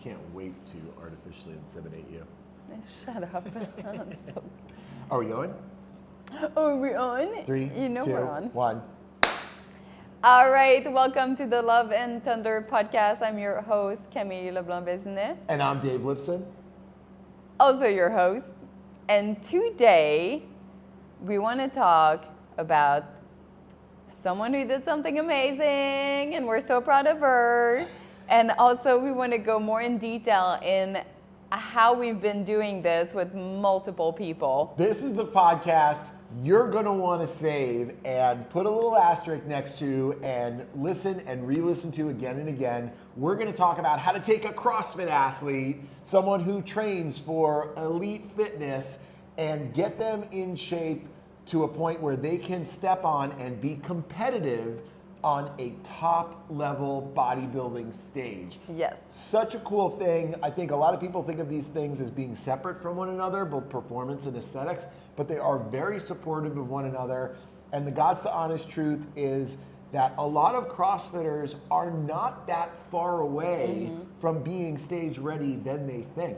can't wait to artificially inseminate you. Shut up. Are we going? Are we on? 3, You know 2, we're on. 1. All right, welcome to the Love and Thunder podcast. I'm your host, Camille Leblanc-bazinet. And I'm Dave Lipson. Also your host. And today, we want to talk about someone who did something amazing, and we're so proud of her. And also, we want to go more in detail in how we've been doing this with multiple people. This is the podcast you're going to want to save and put a little asterisk next to and listen and re-listen to again and again. We're going to talk about how to take a CrossFit athlete, someone who trains for elite fitness, and get them in shape to a point where they can step on and be competitive on a top level bodybuilding stage. Yes. Such a cool thing. I think a lot of people think of these things as being separate from one another, both performance and aesthetics, but they are very supportive of one another. And the God's the honest truth is that a lot of CrossFitters are not that far away from being stage ready than they think.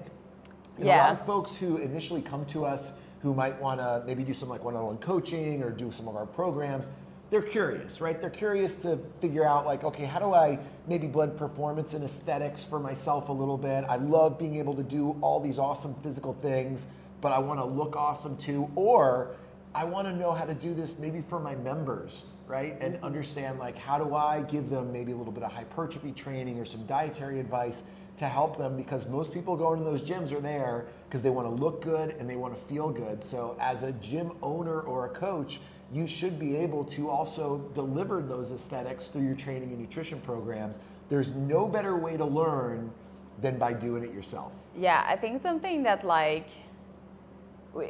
And a lot of folks who initially come to us who might want to maybe do some like one-on-one coaching or do some of our programs, they're curious, right? They're curious to figure out like, okay, how do I maybe blend performance and aesthetics for myself a little bit? I love being able to do all these awesome physical things, but I want to look awesome too. Or I want to know how to do this maybe for my members, right? And understand like, how do I give them maybe a little bit of hypertrophy training or some dietary advice to help them, because most people going to those gyms are there because they want to look good and they want to feel good. So as a gym owner or a coach, you should be able to also deliver those aesthetics through your training and nutrition programs. There's no better way to learn than by doing it yourself. Yeah, I think something that like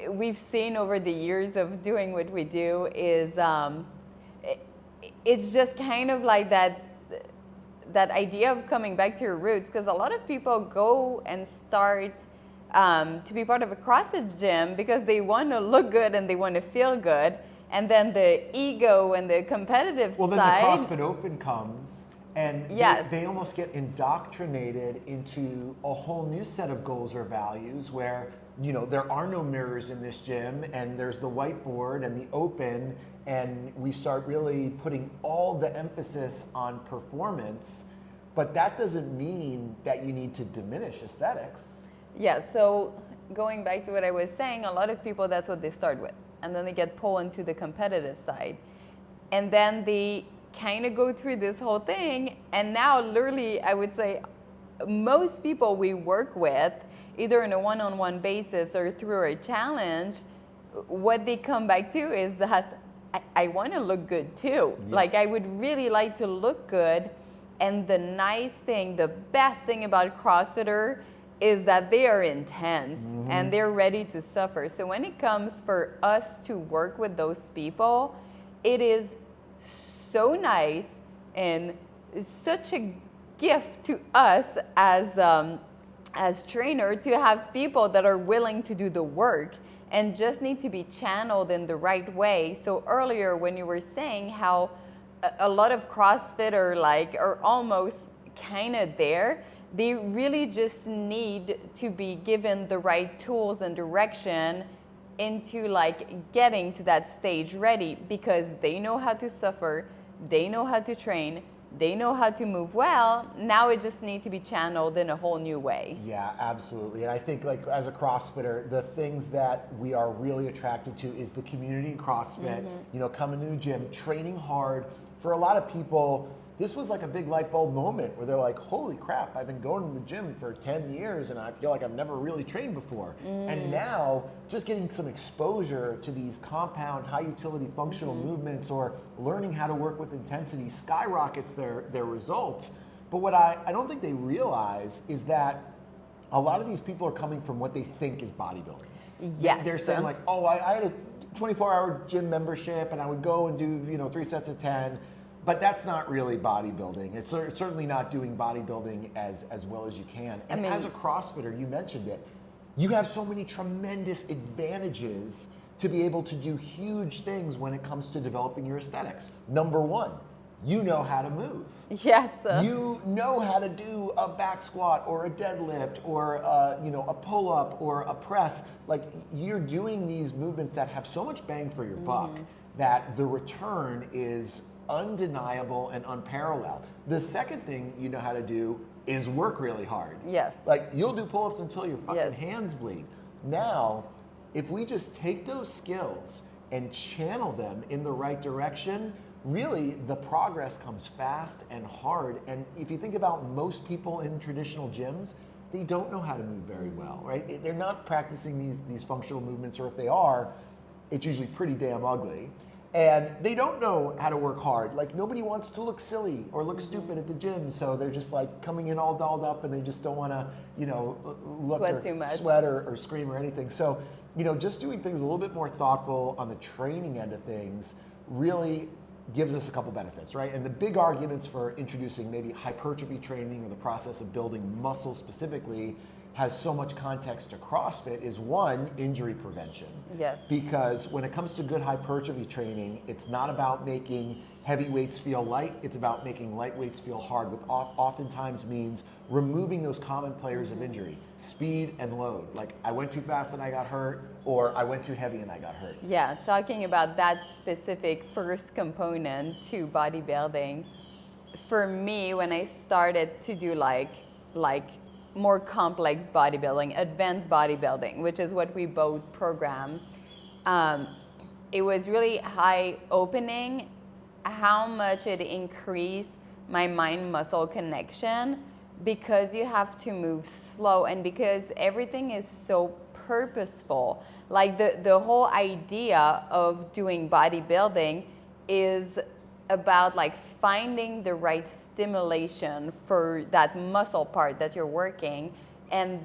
we've seen over the years of doing what we do is it's just kind of like that idea of coming back to your roots, because a lot of people go and start to be part of a CrossFit gym because they want to look good and they want to feel good. And then the ego and the competitive side. Well, then the CrossFit Open comes, and yes, they almost get indoctrinated into a whole new set of goals or values where, you know, there are no mirrors in this gym, and there's the whiteboard and the open, and we start really putting all the emphasis on performance. But that doesn't mean that you need to diminish aesthetics. Yeah, so going back to what I was saying, a lot of people, that's what they start with. And then they get pulled into the competitive side. And then they kind of go through this whole thing. And now literally, I would say most people we work with, either in a one-on-one basis or through a challenge, what they come back to is that I want to look good too. Yeah. Like I would really like to look good. And the nice thing, the best thing about CrossFitter is that they are intense and they're ready to suffer. So when it comes for us to work with those people, it is so nice and such a gift to us as trainer to have people that are willing to do the work and just need to be channeled in the right way. So earlier when you were saying how a lot of CrossFit are almost kind of there, they really just need to be given the right tools and direction into like getting to that stage ready, because they know how to suffer, they know how to train, they know how to move well. Now it just needs to be channeled in a whole new way. Yeah, absolutely. And I think like as a CrossFitter, the things that we are really attracted to is the community in CrossFit, you know, coming to the gym, training hard. For a lot of people, this was like a big light bulb moment where they're like, holy crap, I've been going to the gym for 10 years and I feel like I've never really trained before. And now just getting some exposure to these compound, high utility functional movements or learning how to work with intensity skyrockets their results. But what I don't think they realize is that a lot of these people are coming from what they think is bodybuilding. Yes. They're saying like, oh, I had a 24-hour gym membership and I would go and do, 3 sets of 10. But that's not really bodybuilding. It's certainly not doing bodybuilding as well as you can. And as a CrossFitter, you mentioned it, you have so many tremendous advantages to be able to do huge things when it comes to developing your aesthetics. Number one, you know how to move. Yes. You know how to do a back squat or a deadlift or a pull-up or a press. Like, you're doing these movements that have so much bang for your buck that the return is undeniable and unparalleled. The second thing you know how to do is work really hard. Yes. Like, you'll do pull-ups until your fucking Yes. hands bleed. Now, if we just take those skills and channel them in the right direction, really the progress comes fast and hard. And if you think about most people in traditional gyms, they don't know how to move very well, right? They're not practicing these functional movements, or if they are, it's usually pretty damn ugly. And they don't know how to work hard. Like, nobody wants to look silly or look stupid at the gym, so they're just like coming in all dolled up and they just don't want to, look Sweat or too much. sweat or scream or anything. So, just doing things a little bit more thoughtful on the training end of things really gives us a couple benefits, right? And the big arguments for introducing maybe hypertrophy training or the process of building muscle specifically has so much context to CrossFit is, one, injury prevention. Yes. Because when it comes to good hypertrophy training, it's not about making heavy weights feel light, it's about making light weights feel hard, which oftentimes means removing those common players of injury, speed and load. Like, I went too fast and I got hurt, or I went too heavy and I got hurt. Yeah, talking about that specific first component to bodybuilding, for me, when I started to do like more complex bodybuilding, advanced bodybuilding, which is what we both program, it was really eye-opening how much it increased my mind-muscle connection, because you have to move slow and because everything is so purposeful. Like, the whole idea of doing bodybuilding is about like finding the right stimulation for that muscle part that you're working. And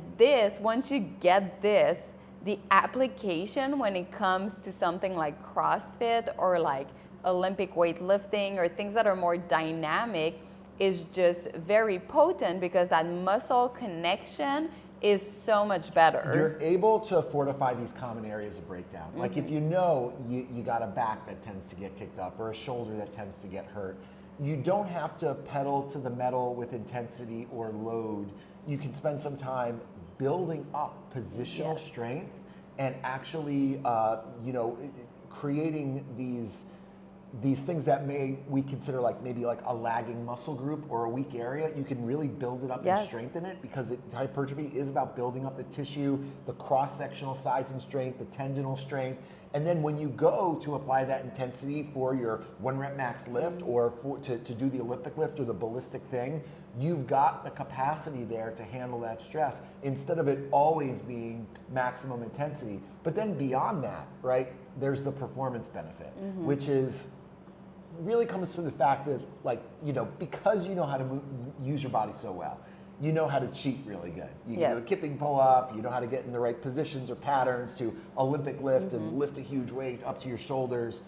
once you get this, the application when it comes to something like CrossFit or like Olympic weightlifting or things that are more dynamic is just very potent, because that muscle connection is so much better. You're able to fortify these common areas of breakdown. Like, if you got a back that tends to get kicked up or a shoulder that tends to get hurt, you don't have to pedal to the metal with intensity or load. You can spend some time building up positional strength and actually, creating these things that we consider maybe a lagging muscle group or a weak area. You can really build it up and strengthen it, because hypertrophy is about building up the tissue, the cross-sectional size and strength, the tendinal strength. And then when you go to apply that intensity for your 1 rep max lift or to do the Olympic lift or the ballistic thing, you've got the capacity there to handle that stress instead of it always being maximum intensity. But then beyond that, right, there's the performance benefit, which is really comes to the fact that, because you know how to use your body so well, you know how to cheat really good. You can do a kipping pull-up, you know how to get in the right positions or patterns to Olympic lift and lift a huge weight up to your shoulders.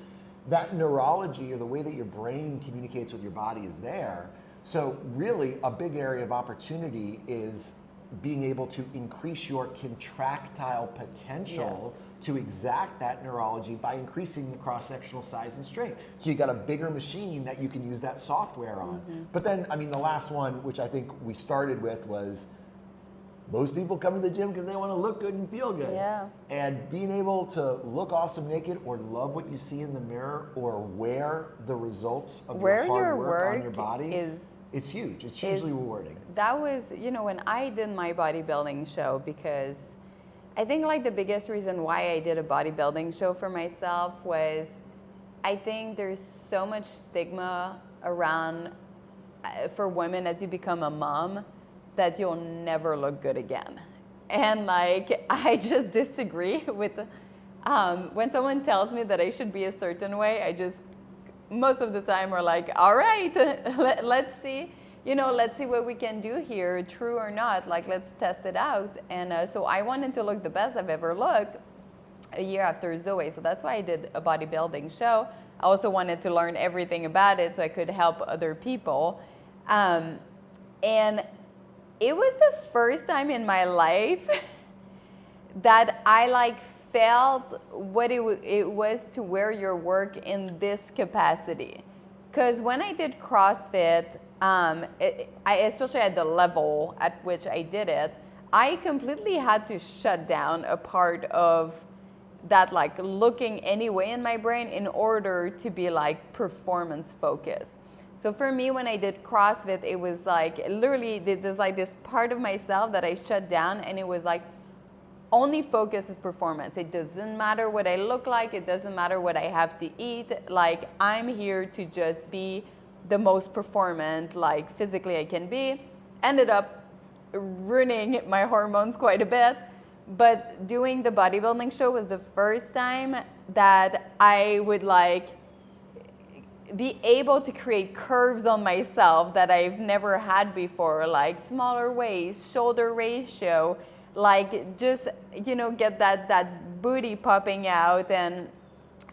That neurology, or the way that your brain communicates with your body, is there. So really a big area of opportunity is being able to increase your contractile potential to exact that neurology by increasing the cross-sectional size and strength. So you got a bigger machine that you can use that software on. But then, the last one, which I think we started with, was most people come to the gym because they want to look good and feel good. Yeah. And being able to look awesome naked, or love what you see in the mirror, or wear the results of your hard work on your body, it's huge. It's hugely rewarding. That was, when I did my bodybuilding show, because I think the biggest reason why I did a bodybuilding show for myself was, I think there's so much stigma around for women as you become a mom that you'll never look good again. And I just disagree with, when someone tells me that I should be a certain way, most of the time are like, all right, let's see. Let's see what we can do here, true or not, let's test it out. And so I wanted to look the best I've ever looked a year after Zoe. So that's why I did a bodybuilding show. I also wanted to learn everything about it so I could help other people. And it was the first time in my life that I felt what it was to wear your work in this capacity. Because when I did CrossFit, especially at the level at which I did it, I completely had to shut down a part of that, like looking anyway in my brain, in order to be like performance focused. So for me, when I did CrossFit, it was like literally there's like this part of myself that I shut down, and it was like only focus is performance. It doesn't matter what I look like. It doesn't matter what I have to eat. Like, I'm here to just be the most performant, like physically I can be. Ended up ruining my hormones quite a bit. But doing the bodybuilding show was the first time that I would like be able to create curves on myself that I've never had before, like smaller waist, shoulder ratio, like just, you know, get that booty popping out. And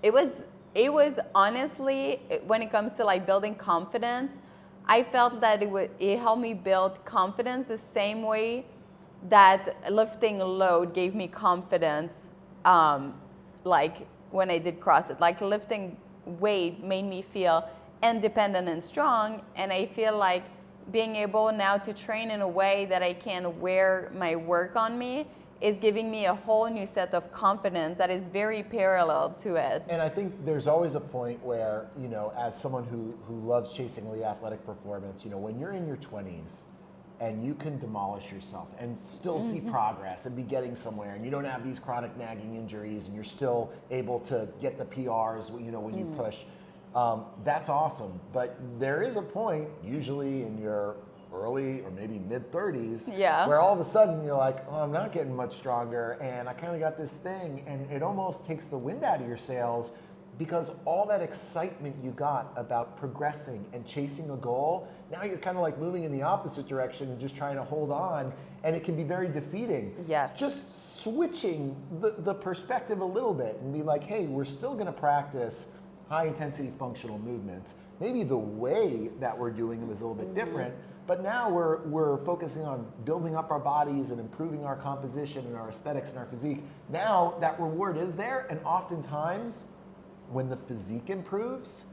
it was honestly, when it comes to like building confidence, I felt that it helped me build confidence the same way that lifting load gave me confidence, like when I did CrossFit. Like lifting weight made me feel independent and strong, and I feel like being able now to train in a way that I can wear my work on me is giving me a whole new set of confidence that is very parallel to it. And I think there's always a point where, you know, as someone who loves chasing elite athletic performance, you know, when you're in your 20s and you can demolish yourself and still see progress and be getting somewhere, and you don't have these chronic nagging injuries, and you're still able to get the PRs, you know, when you push, that's awesome. But there is a point, usually in your early or maybe mid 30s, where all of a sudden you're like, oh, I'm not getting much stronger, and I kind of got this thing, and it almost takes the wind out of your sails, because all that excitement you got about progressing and chasing a goal, now you're kind of like moving in the opposite direction and just trying to hold on, and it can be very defeating. Yes. Just switching the perspective a little bit and be like, hey, we're still going to practice high intensity functional movements. Maybe the way that we're doing them is a little bit different, but now we're focusing on building up our bodies and improving our composition and our aesthetics and our physique. Now that reward is there, and oftentimes when the physique improves,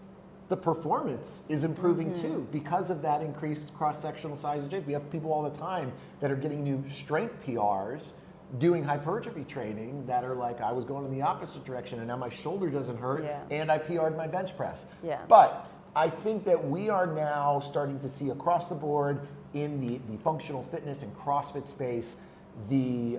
the performance is improving too, because of that increased cross-sectional size and shape. We have people all the time that are getting new strength PRs doing hypertrophy training that are like, I was going in the opposite direction and now my shoulder doesn't hurt, and I PR'd my bench press. But I think that we are now starting to see across the board in the functional fitness and CrossFit space, the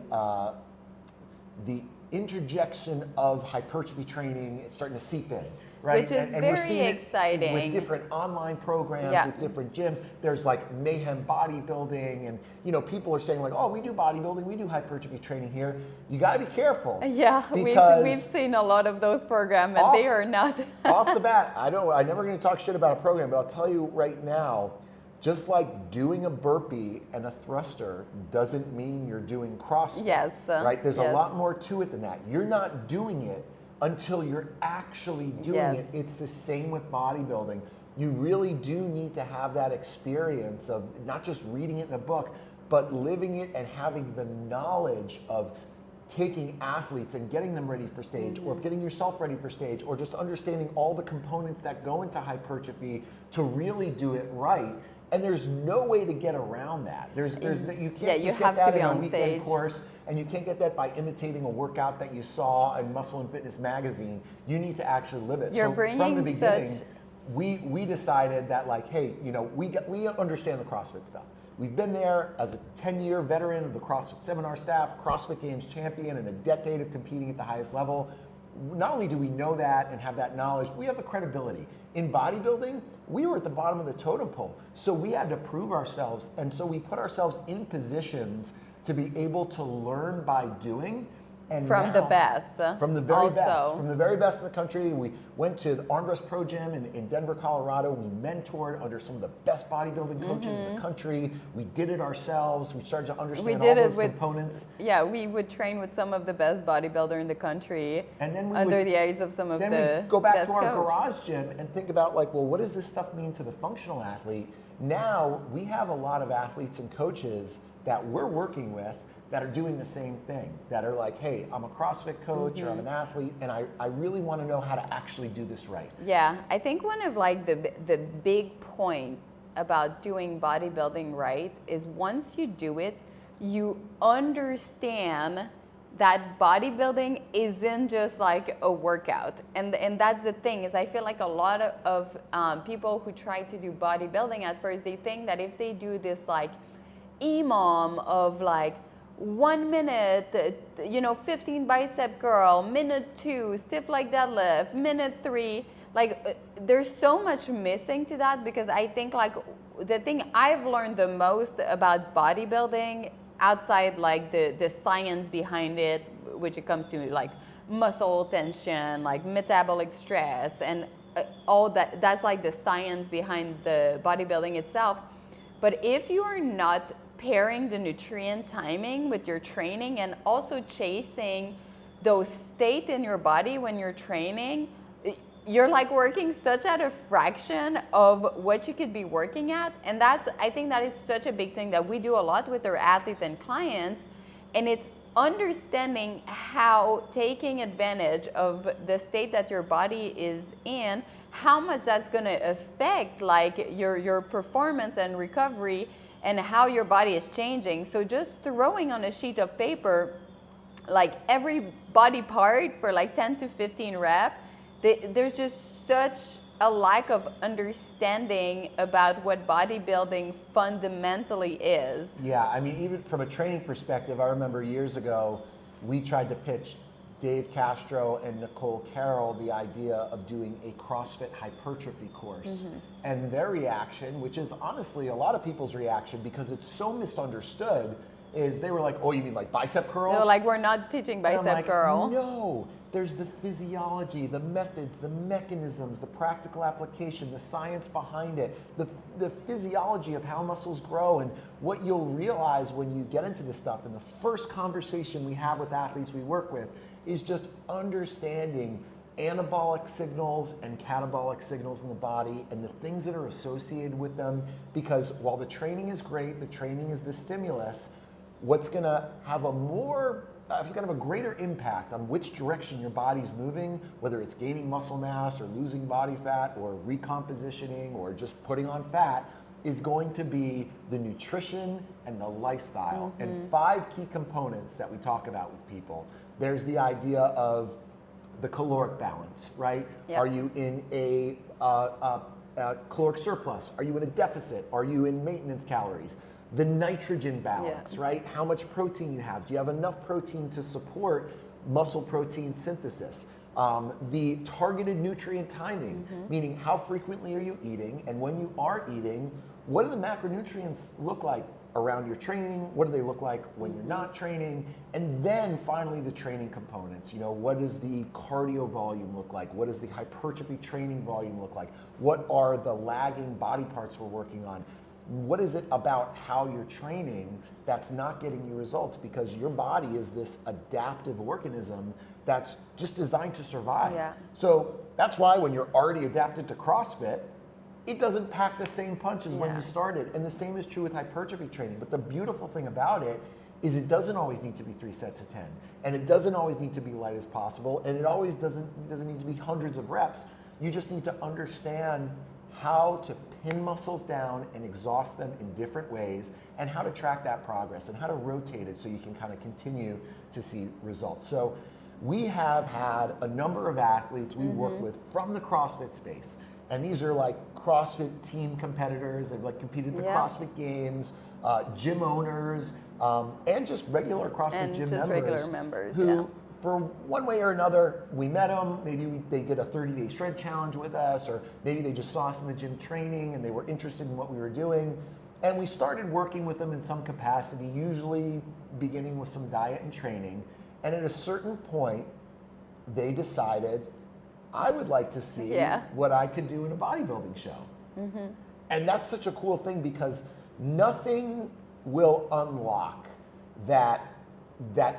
interjection of hypertrophy training. It's starting to seep in, right? Which is very exciting. With different online programs, with different gyms. There's like Mayhem Bodybuilding, and you know, people are saying like, oh, we do bodybuilding, we do hypertrophy training here. You got to be careful. Yeah, we've seen a lot of those programs, and they are not. Off the bat, I'm never going to talk shit about a program, but I'll tell you right now, just like doing a burpee and a thruster doesn't mean you're doing CrossFit. Yes. Right? There's a lot more to it than that. You're not doing it until you're actually doing it. It's the same with bodybuilding. You really do need to have that experience of not just reading it in a book, but living it and having the knowledge of taking athletes and getting them ready for stage, or getting yourself ready for stage, or just understanding all the components that go into hypertrophy to really do it right. And there's no way to get around that. You can't just get that in a weekend course, and you can't get that by imitating a workout that you saw in Muscle and Fitness magazine. You need to actually live it. So from the beginning, we decided that like, hey, you know, we understand the CrossFit stuff. We've been there as a 10-year veteran of the CrossFit seminar staff, CrossFit Games champion, and a decade of competing at the highest level. Not only do we know that and have that knowledge, we have the credibility. In bodybuilding, we were at the bottom of the totem pole, so we had to prove ourselves, and so we put ourselves in positions to be able to learn by doing. And from the best. From the very best. From the very best in the country. We went to the Armrest Pro Gym in Denver, Colorado. We mentored under some of the best bodybuilding coaches in the country. We did it ourselves. We started to understand all those components. Yeah, we would train with some of the best bodybuilders in the country, and then under the eyes of some of the best Then we go back to our garage gym and think about like, well, what does this stuff mean to the functional athlete? Now we have a lot of athletes and coaches that we're working with that are doing the same thing, that are like, hey, I'm a CrossFit coach or I'm an athlete, and I really want to know how to actually do this right. Yeah, I think one of like the big point about doing bodybuilding right is once you do it, you understand that bodybuilding isn't just like a workout. And that's the thing, is I feel like a lot of people who try to do bodybuilding at first, they think that if they do this like EMOM of like 1 minute, 15 bicep curl, minute 2, stiff leg deadlift, minute 3, like there's so much missing to that, because I think like the thing I've learned the most about bodybuilding outside like the science behind it, which it comes to like muscle tension, like metabolic stress, and all that's like the science behind the bodybuilding itself. But if you are not pairing the nutrient timing with your training and also chasing those states in your body when you're training, you're like working such at a fraction of what you could be working at. And I think that is such a big thing that we do a lot with our athletes and clients. And it's understanding how taking advantage of the state that your body is in, how much that's going to affect like your performance and recovery and how your body is changing. So just throwing on a sheet of paper like every body part for like 10 to 15 reps, there's just such a lack of understanding about what bodybuilding fundamentally is. Yeah, I mean, even from a training perspective, I remember years ago, we tried to pitch Dave Castro and Nicole Carroll the idea of doing a CrossFit hypertrophy course. And their reaction, which is honestly a lot of people's reaction because it's so misunderstood, is they were like, oh, you mean like bicep curls? They're like, we're not teaching bicep curl. No, there's the physiology, the methods, the mechanisms, the practical application, the science behind it, the physiology of how muscles grow. And what you'll realize when you get into this stuff, and the first conversation we have with athletes we work with is just understanding anabolic signals and catabolic signals in the body and the things that are associated with them. Because while the training is great, the training is the stimulus, what's gonna have it's gonna have a greater impact on which direction your body's moving, whether it's gaining muscle mass or losing body fat or recompositioning or just putting on fat, is going to be the nutrition and the lifestyle. And 5 key components that we talk about with people. There's the idea of the caloric balance, right? Yep. Are you in a caloric surplus? Are you in a deficit? Are you in maintenance calories? The nitrogen balance, right? How much protein you have. Do you have enough protein to support muscle protein synthesis? The targeted nutrient timing, meaning how frequently are you eating, and when you are eating, what do the macronutrients look like around your training? What do they look like when you're not training? And then finally the training components. What does the cardio volume look like? What does the hypertrophy training volume look like? What are the lagging body parts we're working on? What is it about how you're training that's not getting you results? Because your body is this adaptive organism that's just designed to survive. Yeah. So that's why when you're already adapted to CrossFit, it doesn't pack the same punch as when you started. And the same is true with hypertrophy training. But the beautiful thing about it is it doesn't always need to be 3 sets of 10. And it doesn't always need to be light as possible. And it always doesn't need to be hundreds of reps. You just need to understand how to pin muscles down and exhaust them in different ways, and how to track that progress and how to rotate it so you can kind of continue to see results. So we have had a number of athletes we work with from the CrossFit space. And these are like CrossFit team competitors. They've like competed at the CrossFit Games, gym owners, and just regular CrossFit gym members. Who, for one way or another, we met them. Maybe they did a 30-day strength challenge with us, or maybe they just saw us in the gym training and they were interested in what we were doing. And we started working with them in some capacity, usually beginning with some diet and training. And at a certain point, they decided, I would like to see what I could do in a bodybuilding show. And that's such a cool thing, because nothing will unlock that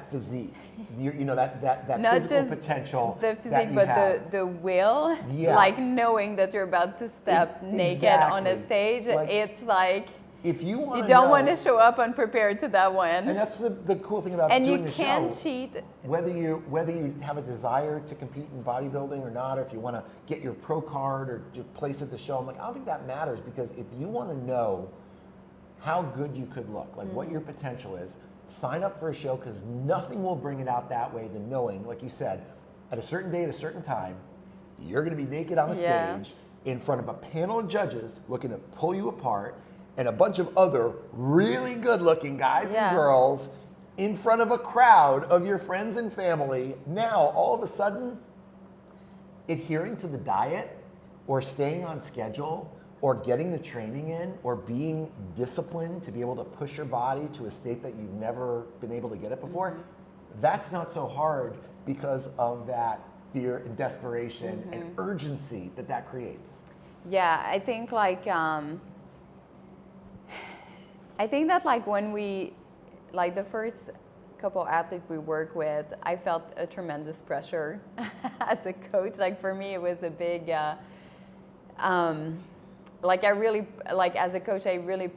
physique, that not physical just potential. The physique, that you but have. the will, like knowing that you're about to step naked on a stage. It's like If you want You to don't want to show up unprepared to that one. And that's the cool thing about and doing you the can show. cheat. Whether you have a desire to compete in bodybuilding or not, or if you want to get your pro card or your place at the show, I'm like, I don't think that matters, because if you want to know how good you could look, like what your potential is, sign up for a show, because nothing will bring it out that way than knowing, like you said, at a certain day at a certain time, you're going to be naked on a stage in front of a panel of judges looking to pull you apart, and a bunch of other really good-looking guys and girls in front of a crowd of your friends and family. Now, all of a sudden, adhering to the diet or staying on schedule or getting the training in or being disciplined to be able to push your body to a state that you've never been able to get it before, that's not so hard because of that fear and desperation and urgency that creates. Yeah, I think that like when we, like the first couple athletes we work with, I felt a tremendous pressure as a coach. Like for me, it was a big, like I really, like as a coach, I really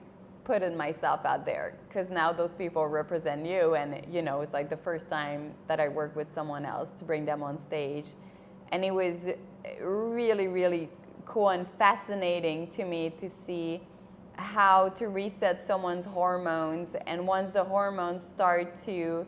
put myself out there, because now those people represent you, and you know, it's like the first time that I work with someone else to bring them on stage. And it was really, really cool and fascinating to me to see how to reset someone's hormones, and once the hormones start to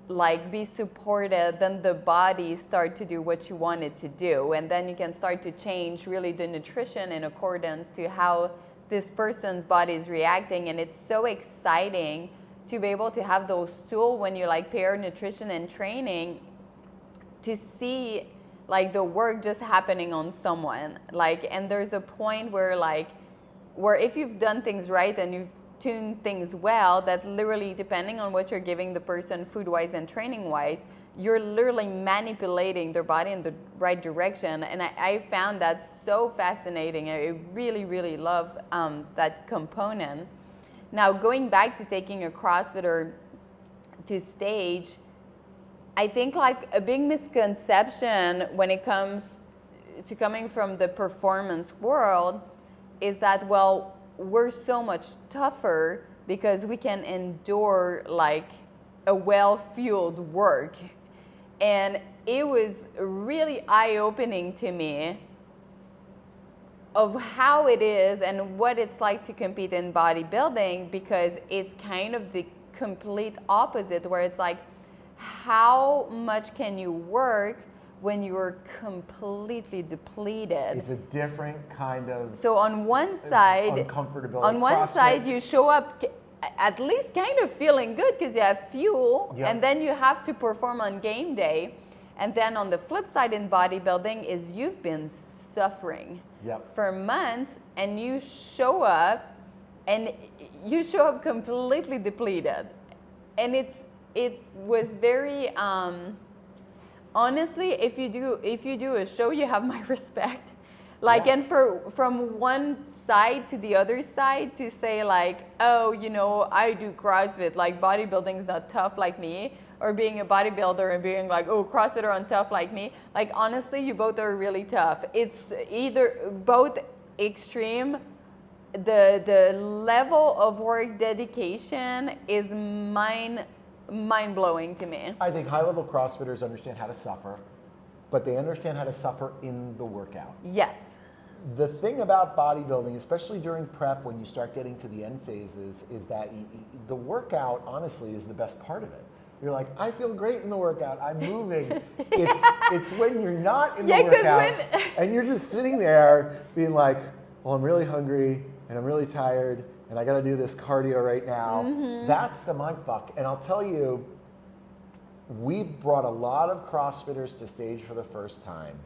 like be supported, then the body start to do what you want it to do, and then you can start to change really the nutrition in accordance to how this person's body is reacting. And it's so exciting to be able to have those tools when you like pair nutrition and training, to see like the work just happening on someone. Like, and there's a point where if you've done things right and you've tuned things well, that literally, depending on what you're giving the person food-wise and training-wise, you're literally manipulating their body in the right direction. And I found that so fascinating. I really, really love that component. Now, going back to taking a CrossFitter to stage, I think like a big misconception when it comes to coming from the performance world is that, well, we're so much tougher because we can endure like a well-fueled work. And it was really eye-opening to me of how it is and what it's like to compete in bodybuilding, because it's kind of the complete opposite, where it's like, how much can you work when you're completely depleted? It's a different kind of so on one side, uncomfortability. On one side, you show up at least kind of feeling good because you have fuel, and then you have to perform on game day. And then on the flip side in bodybuilding is you've been suffering for months, and you show up completely depleted. And it was very honestly, if you do a show, you have my respect. Like, and from one side to the other side to say like, oh, you know, I do CrossFit, like bodybuilding's not tough like me, or being a bodybuilder and being like, oh, CrossFitter aren't tough like me. Like, honestly, you both are really tough. It's either both extreme. The level of work dedication is mind-blowing to me. I think high-level CrossFitters understand how to suffer, but they understand how to suffer in the workout. Yes. The thing about bodybuilding, especially during prep when you start getting to the end phases, is that the workout, honestly, is the best part of it. You're like, I feel great in the workout, I'm moving. It's when you're not in the workout and you're just sitting there being like, well, I'm really hungry and I'm really tired and I gotta do this cardio right now. That's the mindfuck. And I'll tell you, we've brought a lot of CrossFitters to stage for the first time.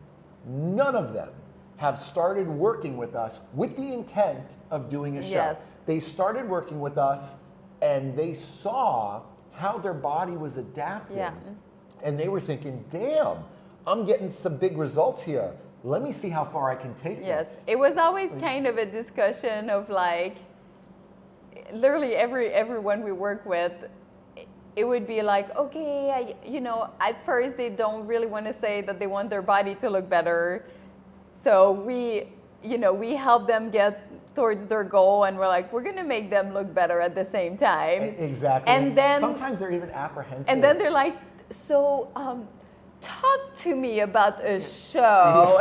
None of them have started working with us with the intent of doing a show. Yes. They started working with us and they saw how their body was adapting. And they were thinking, damn, I'm getting some big results here. Let me see how far I can take this. It was always kind of a discussion of like, literally everyone we work with, it would be like, okay, at first they don't really want to say that they want their body to look better. So we help them get towards their goal, and we're like, we're gonna make them look better at the same time. Exactly. And then sometimes they're even apprehensive. and then they're like, so talk to me about a show.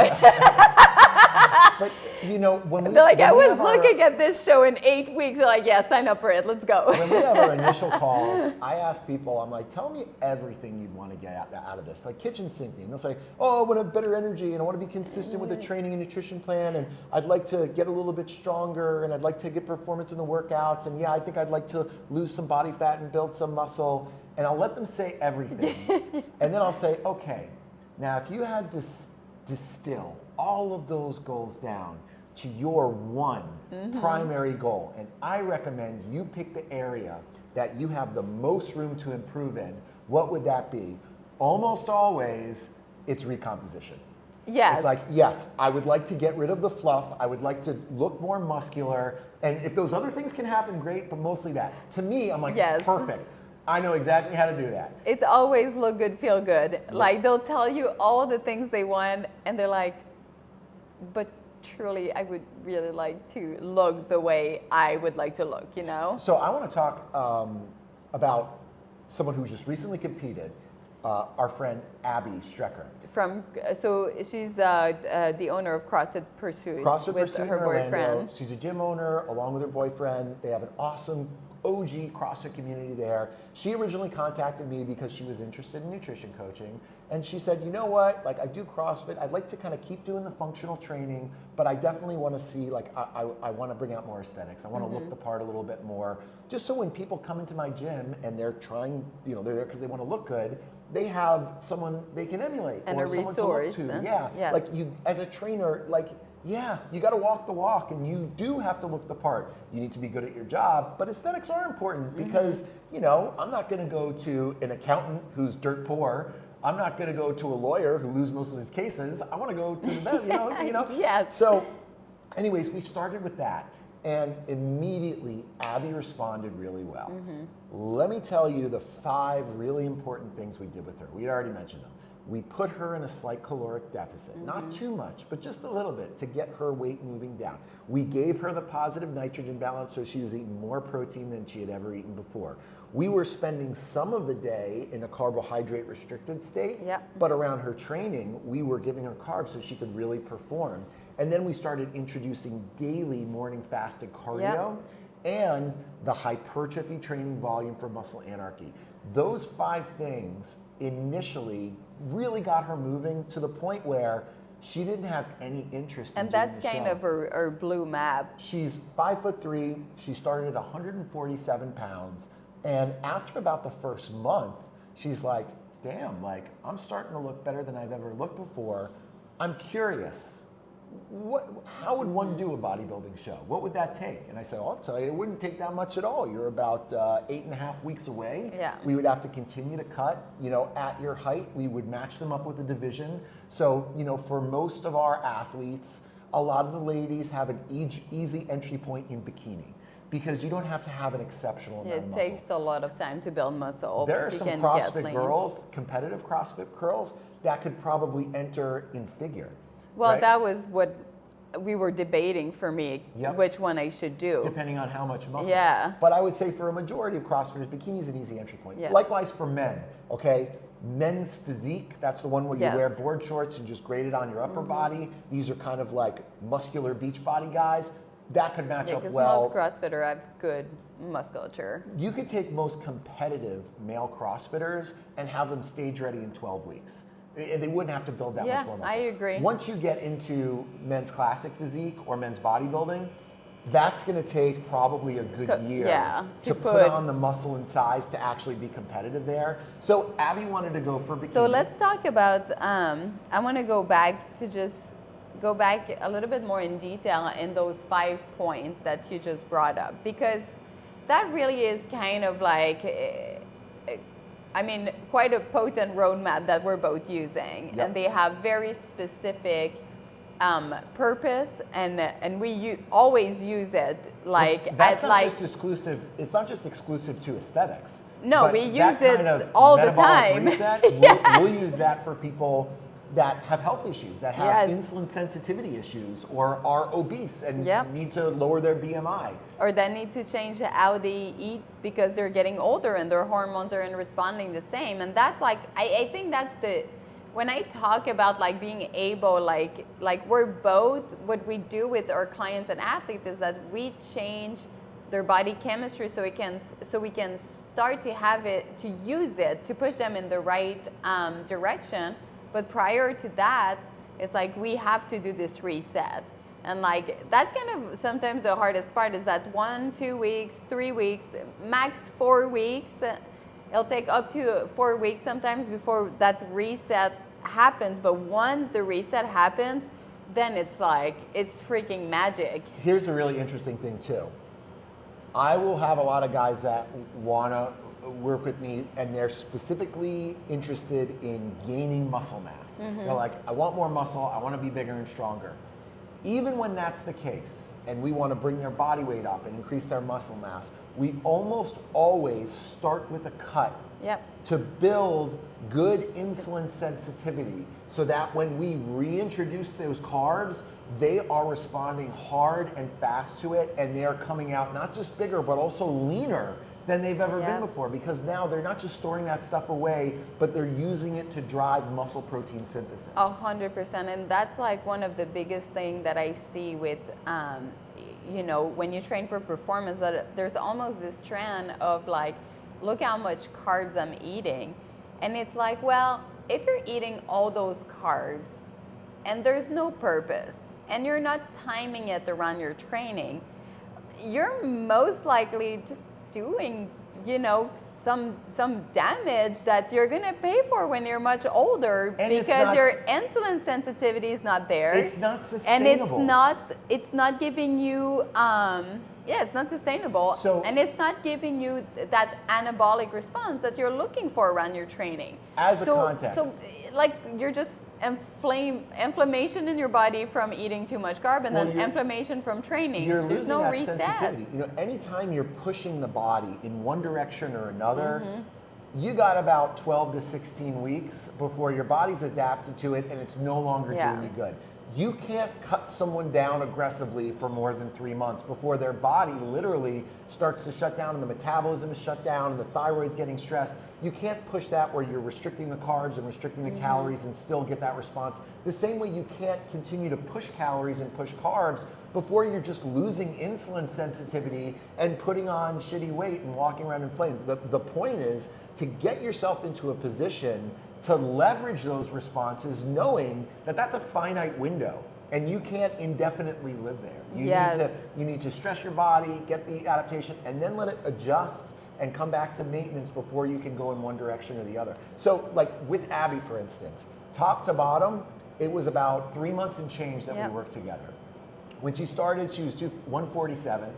But you know, when we They're like, I was have looking at this show in 8 weeks. They're like, yeah, sign up for it. Let's go. when we have our initial calls, I ask people, I'm like, tell me everything you'd want to get out of this. Like kitchen sink me. And they'll say, oh, I want to have better energy and I want to be consistent with the training and nutrition plan. And I'd like to get a little bit stronger and I'd like to get performance in the workouts. And yeah, I think I'd like to lose some body fat and build some muscle. And I'll let them say everything. And then I'll say, okay, now if you had to distill all of those goals down to your one primary goal, and I recommend you pick the area that you have the most room to improve in, what would that be? Almost always, it's recomposition. Yes. It's like, yes, I would like to get rid of the fluff. I would like to look more muscular. And if those other things can happen, great, but mostly that. To me, I'm like, Yes. perfect. I know exactly how to do that. It's always look good, feel good. Like they'll tell you all the things they want, and they're like, but truly, I would really like to look the way I would like to look, you know? So I want to talk about someone who just recently competed, our friend Abby Strecker. So she's the owner of CrossFit Pursuit CrossFit with Pursuit her in Orlando. boyfriend. She's a gym owner along with her boyfriend. They have an awesome OG CrossFit community there. She originally contacted me because she was interested in nutrition coaching. And she said, you know what, like I do CrossFit, I'd like to kind of keep doing the functional training, but I definitely want to see, like I want to bring out more aesthetics. I want to look the part a little bit more, just so when people come into my gym and they're trying, you know, they're there because they want to look good, they have someone they can emulate And or a someone resource. to look to. Yeah, Yes. like you, as a trainer, like, yeah, you got to walk the walk and you do have to look the part. You need to be good at your job, but aesthetics are important because, you know, I'm not going to go to an accountant who's dirt poor. I'm not going to go to a lawyer who loses most of his cases. I want to go to them, you know. Yes. So anyways, we started with that. And immediately, Abby responded really well. Let me tell you the 5 really important things we did with her. We had already mentioned them. We put her in a slight caloric deficit, not too much, but just a little bit to get her weight moving down. We gave her the positive nitrogen balance so she was eating more protein than she had ever eaten before. We were spending some of the day in a carbohydrate restricted state, but around her training, we were giving her carbs so she could really perform. And then we started introducing daily morning fasted cardio and the hypertrophy training volume for muscle anarchy. Those 5 things initially really got her moving to the point where she didn't have any interest in And doing that's the kind show. of her blue map. She's 5'3". She started at 147 pounds. And after about the first month, she's like, damn, like I'm starting to look better than I've ever looked before. I'm curious. How would one do a bodybuilding show? What would that take? And I said, I'll tell you, it wouldn't take that much at all. You're about 8.5 weeks away. Yeah. We would have to continue to cut, you know, at your height. We would match them up with a division. So, you know, for most of our athletes, a lot of the ladies have an easy entry point in bikini because you don't have to have an exceptional amount of muscle. It takes a lot of time to build muscle. There are You some can CrossFit get lean. girls, competitive CrossFit girls, that could probably enter in figure. Well, right? that was what we were debating for me, which one I should do. Depending on how much muscle. Yeah. But I would say for a majority of CrossFitters, bikini is an easy entry point. Yeah. Likewise for men, okay? Men's physique, that's the one where you Yes. wear board shorts and just grade it on your upper body. These are kind of like muscular beach body guys. That could match up Because well. most CrossFitter have good musculature. You could take most competitive male CrossFitters and have them stage ready in 12 weeks. And they wouldn't have to build that much more muscle. I agree. Once you get into men's classic physique or men's bodybuilding, that's going to take probably a good year to put on the muscle and size to actually be competitive there. So Abby wanted to go for bikini. So let's talk about, I want to go back a little bit more in detail in those 5 points that you just brought up, because that really is kind of like, quite a potent roadmap that we're both using. Yep. And they have very specific purpose, and we always use it like that's as not like just exclusive. It's not just exclusive to aesthetics. No, but we use that it kind of all the metabolic time. Reset, we'll use that for people that have health issues, that have insulin sensitivity issues, or are obese and need to lower their BMI. Or that need to change how they eat because they're getting older and their hormones aren't responding the same. And that's like, I think that's when I talk about like being able, like we're both, what we do with our clients and athletes is that we change their body chemistry so we can start to have it, to use it, to push them in the right direction. But prior to that, it's like we have to do this reset. And like, that's kind of sometimes the hardest part is that 1, 2 weeks, 3 weeks, max 4 weeks. It'll take up to 4 weeks sometimes before that reset happens. But once the reset happens, then it's like, it's freaking magic. Here's a really interesting thing too. I will have a lot of guys that want to work with me and they're specifically interested in gaining muscle mass. They're like, I want more muscle, I want to be bigger and stronger. Even when that's the case and we want to bring their body weight up and increase their muscle mass, we almost always start with a cut to build good insulin sensitivity so that when we reintroduce those carbs, they are responding hard and fast to it, and they are coming out not just bigger but also leaner than they've ever been before, because now they're not just storing that stuff away, but they're using it to drive muscle protein synthesis. 100%, and that's like one of the biggest things that I see with, you know, when you train for performance, that there's almost this trend of like, look how much carbs I'm eating. And it's like, well, if you're eating all those carbs and there's no purpose and you're not timing it around your training, you're most likely just doing, you know, some damage that you're gonna pay for when you're much older, and because your insulin sensitivity is not there. It's not sustainable. And it's not giving you it's not sustainable. So, and it's not giving you that anabolic response that you're looking for around your training. As a context. So like you're just inflammation in your body from eating too much carb, and then inflammation from training. You're There's losing no that reset. sensitivity. You know, anytime you're pushing the body in one direction or another, you got about 12 to 16 weeks before your body's adapted to it and it's no longer doing you good. You can't cut someone down aggressively for more than 3 months before their body literally starts to shut down and the metabolism is shut down and the thyroid's getting stressed. You can't push that where you're restricting the carbs and restricting the calories and still get that response. The same way you can't continue to push calories and push carbs before you're just losing insulin sensitivity and putting on shitty weight and walking around in flames. The point is to get yourself into a position to leverage those responses, knowing that that's a finite window and you can't indefinitely live there. You need to stress your body, get the adaptation, and then let it adjust and come back to maintenance before you can go in one direction or the other. So like with Abby, for instance, top to bottom, it was about 3 months and change that we worked together. When she started, she was 147.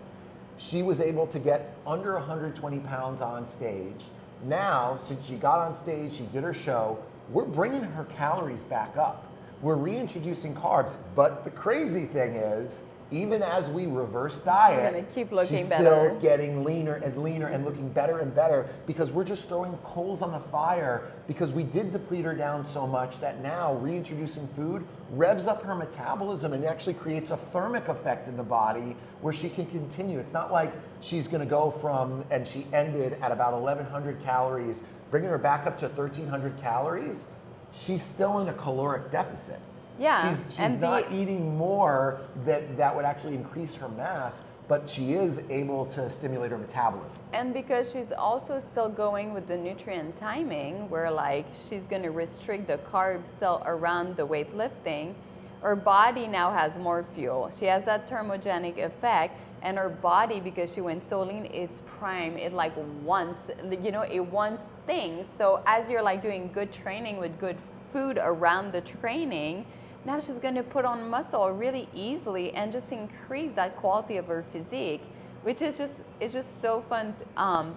She was able to get under 120 pounds on stage. Now, since she got on stage, she did her show, we're bringing her calories back up. We're reintroducing carbs, but the crazy thing is, even as we reverse diet, she's still getting leaner and leaner and looking better and better, because we're just throwing coals on the fire, because we did deplete her down so much that now reintroducing food revs up her metabolism and actually creates a thermic effect in the body where she can continue. It's not like she's gonna go from, and she ended at about 1,100 calories, bringing her back up to 1,300 calories. She's still in a caloric deficit. Yeah, she's not eating more that would actually increase her mass, but she is able to stimulate her metabolism. And because she's also still going with the nutrient timing, where like she's going to restrict the carbs still around the weightlifting, her body now has more fuel. She has that thermogenic effect, and her body, because she went so lean, is prime. It like wants, you know, it wants things. So as you're like doing good training with good food around the training, now she's going to put on muscle really easily and just increase that quality of her physique, which is just, it's just so fun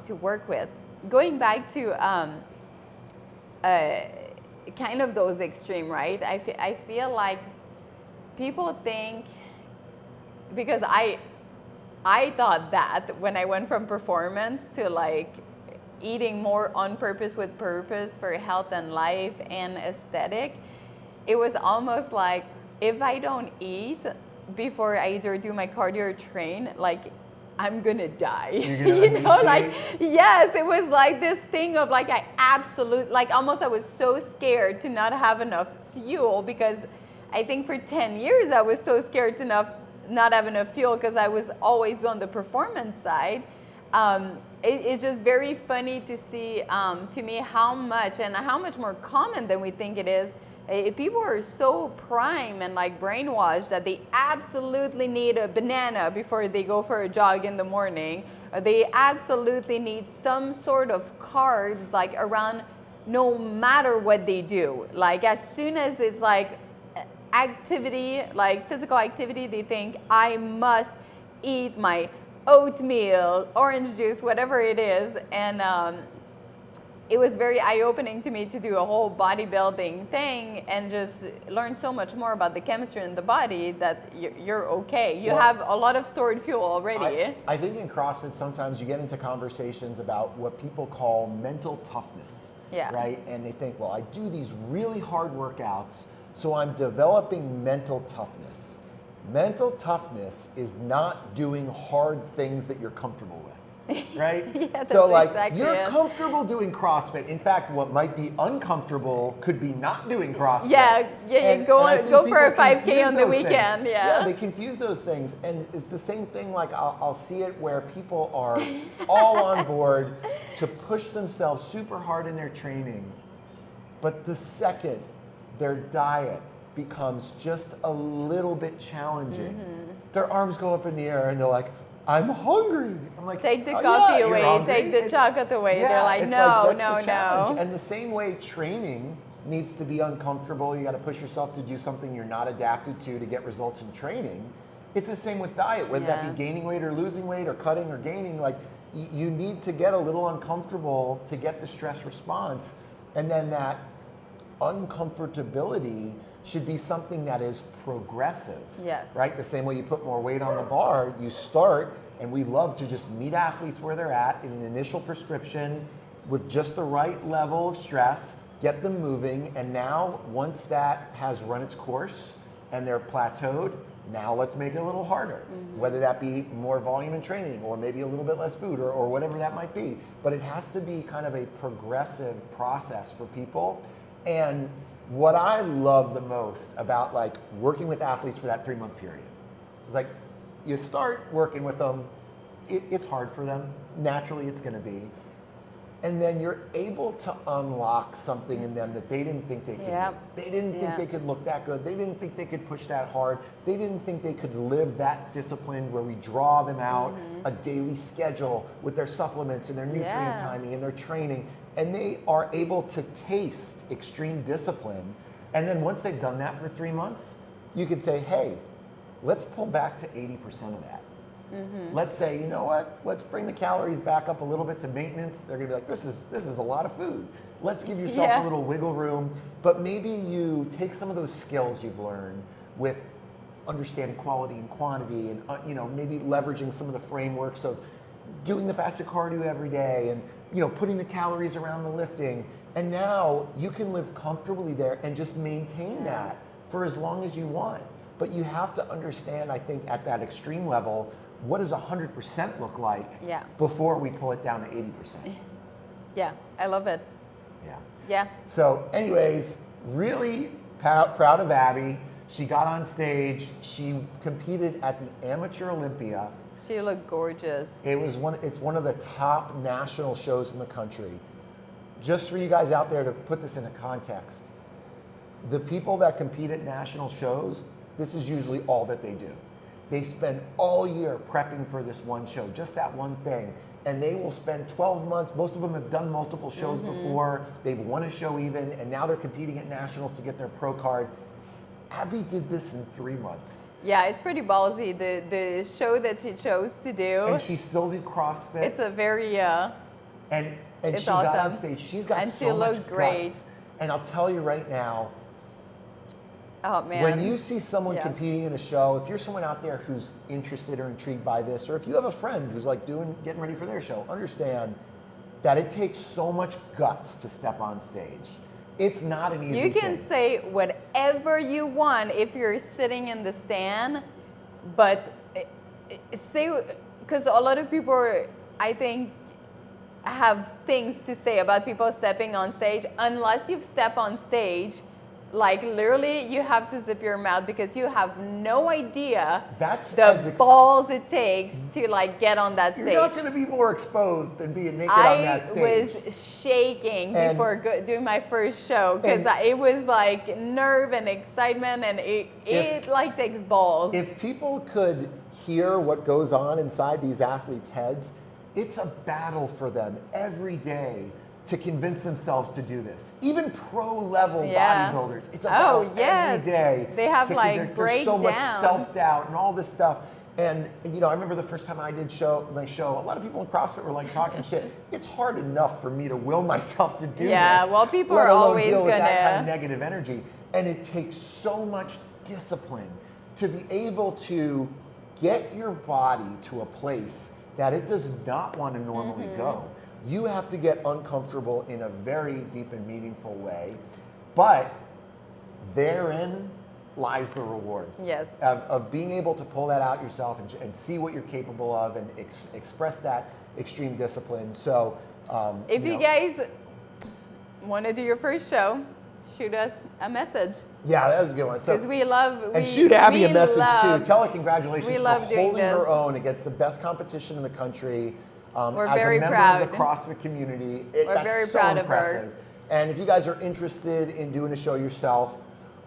to work with. Going back to kind of those extreme, right? I feel like people think, because I thought that when I went from performance to like eating more on purpose with purpose for health and life and aesthetic, it was almost like if I don't eat before I either do my cardio or train, like I'm gonna die. You're gonna like yes, it was like this thing of like I was so scared to not have enough fuel, because I think for 10 years I was so scared to not have enough fuel because I was always on the performance side. It's just very funny to see, to me, how much more common than we think it is. People are so primed and like brainwashed that they absolutely need a banana before they go for a jog in the morning. Or they absolutely need some sort of carbs like around no matter what they do. Like as soon as it's like activity, like physical activity, they think I must eat my oatmeal, orange juice, whatever it is. And it was very eye-opening to me to do a whole bodybuilding thing and just learn so much more about the chemistry in the body that you're okay. You have a lot of stored fuel already. I think in CrossFit sometimes you get into conversations about what people call mental toughness, right? And they think, well, I do these really hard workouts, so I'm developing mental toughness. Mental toughness is not doing hard things that you're comfortable with. Right? So like exactly you're comfortable doing CrossFit. In fact, what might be uncomfortable could be not doing CrossFit. Go for a 5K on the weekend. Yeah, they confuse those things. And it's the same thing, like I'll see it where people are all on board to push themselves super hard in their training. But the second their diet becomes just a little bit challenging, their arms go up in the air and they're like, I'm hungry. I'm like, take the coffee away, take the chocolate away. They're like, no. And the same way training needs to be uncomfortable. You got to push yourself to do something you're not adapted to get results in training. It's the same with diet, whether that be gaining weight or losing weight or cutting or gaining. Like you need to get a little uncomfortable to get the stress response. And then that uncomfortability should be something that is progressive. Yes. Right? The same way you put more weight on the bar, you start, and we love to just meet athletes where they're at in an initial prescription with just the right level of stress, get them moving, and now once that has run its course and they're plateaued, now let's make it a little harder. Whether that be more volume in training or maybe a little bit less food or whatever that might be. But it has to be kind of a progressive process for people. And what I love the most about like working with athletes for that 3-month period is like you start working with them, it's hard for them, naturally it's going to be, and then you're able to unlock something in them that they didn't think they could do. They didn't think they could look that good. They didn't think they could push that hard. They didn't think they could live that discipline where we draw them out a daily schedule with their supplements and their nutrient timing and their training. And they are able to taste extreme discipline. And then once they've done that for 3 months, you could say, hey, let's pull back to 80% of that. Let's say, you know what? Let's bring the calories back up a little bit to maintenance. They're gonna be like, this is a lot of food. Let's give yourself a little wiggle room. But maybe you take some of those skills you've learned with understanding quality and quantity and maybe leveraging some of the frameworks of doing the fasted cardio every day and putting the calories around the lifting, and now you can live comfortably there and just maintain that for as long as you want. But you have to understand, I think, at that extreme level, what does 100% look like before we pull it down to 80%? Yeah, I love it. Yeah. So anyways, really proud of Abby. She got on stage. She competed at the Amateur Olympia. She looked gorgeous. It's one of the top national shows in the country. Just for you guys out there to put this into context, the people that compete at national shows, this is usually all that they do. They spend all year prepping for this one show, just that one thing. And they will spend 12 months, most of them have done multiple shows before, they've won a show even, and now they're competing at nationals to get their pro card. Abby did this in 3 months. Yeah, it's pretty ballsy, the show that she chose to do. And she still did CrossFit. It's a very, and it's she awesome. got on stage. She's got and so she much looked great. guts. And I'll tell you right now, oh man, when you see someone competing in a show, if you're someone out there who's interested or intrigued by this, or if you have a friend who's like getting ready for their show, understand that it takes so much guts to step on stage. It's not an easy You can thing. say whatever you want if you're sitting in the stand, but say, because a lot of people, I think, have things to say about people stepping on stage. Unless you've stepped on stage, like literally you have to zip your mouth because you have no idea the balls it takes to like get on that stage. You're not going to be more exposed than being naked on that stage. I was shaking before doing my first show because it was like nerve and excitement, and it like takes balls. If people could hear what goes on inside these athletes' heads, it's a battle for them every day to convince themselves to do this. Even pro-level bodybuilders, it's a battle every day. They have like there's so much breakdown. self-doubt and all this stuff. And you know, I remember the first time I did my show, a lot of people in CrossFit were like talking shit. It's hard enough for me to will myself to do this. Yeah, well, people let are alone always deal with gonna that kind of negative energy. And it takes so much discipline to be able to get your body to a place that it does not want to normally go. You have to get uncomfortable in a very deep and meaningful way, but therein lies the reward. Yes. Of being able to pull that out yourself and see what you're capable of and express that extreme discipline. So, if you guys want to do your first show, shoot us a message. Yeah, that was a good one. Because we love, and shoot Abby a message too. Tell her congratulations for holding this. her own against the best competition in the country. We're as very a member proud of the CrossFit community. We're very proud of her. And if you guys are interested in doing a show yourself,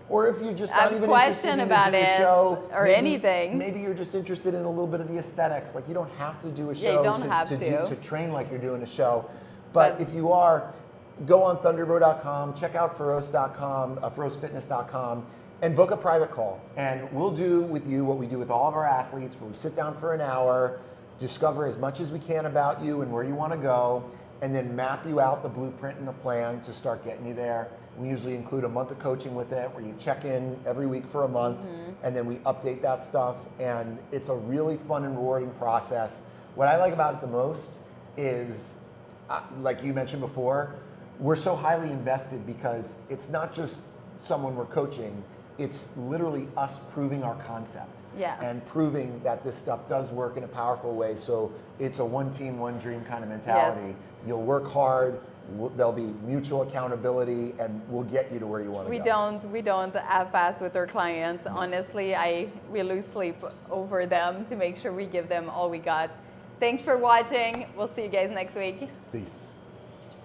or if you're just not even interested in about doing a show, or anything, maybe you're just interested in a little bit of the aesthetics. Like you don't have to do a show to train like you're doing a show. But if you are, go on thunderbro.com, check out ferocefitness.com, ferocefitness.com, and book a private call. And we'll do with you what we do with all of our athletes, where we sit down for an hour, discover as much as we can about you and where you want to go, and then map you out the blueprint and the plan to start getting you there. We usually include a month of coaching with it, where you check in every week for a month, and then we update that stuff. And it's a really fun and rewarding process. What I like about it the most is, like you mentioned before, we're so highly invested because it's not just someone we're coaching, it's literally us proving our concept and proving that this stuff does work in a powerful way. So it's a one team, one dream kind of mentality. Yes. You'll work hard, there'll be mutual accountability, and we'll get you to where you want to go. We don't half-ass with our clients. Honestly, we lose sleep over them to make sure we give them all we got. Thanks for watching. We'll see you guys next week. Peace.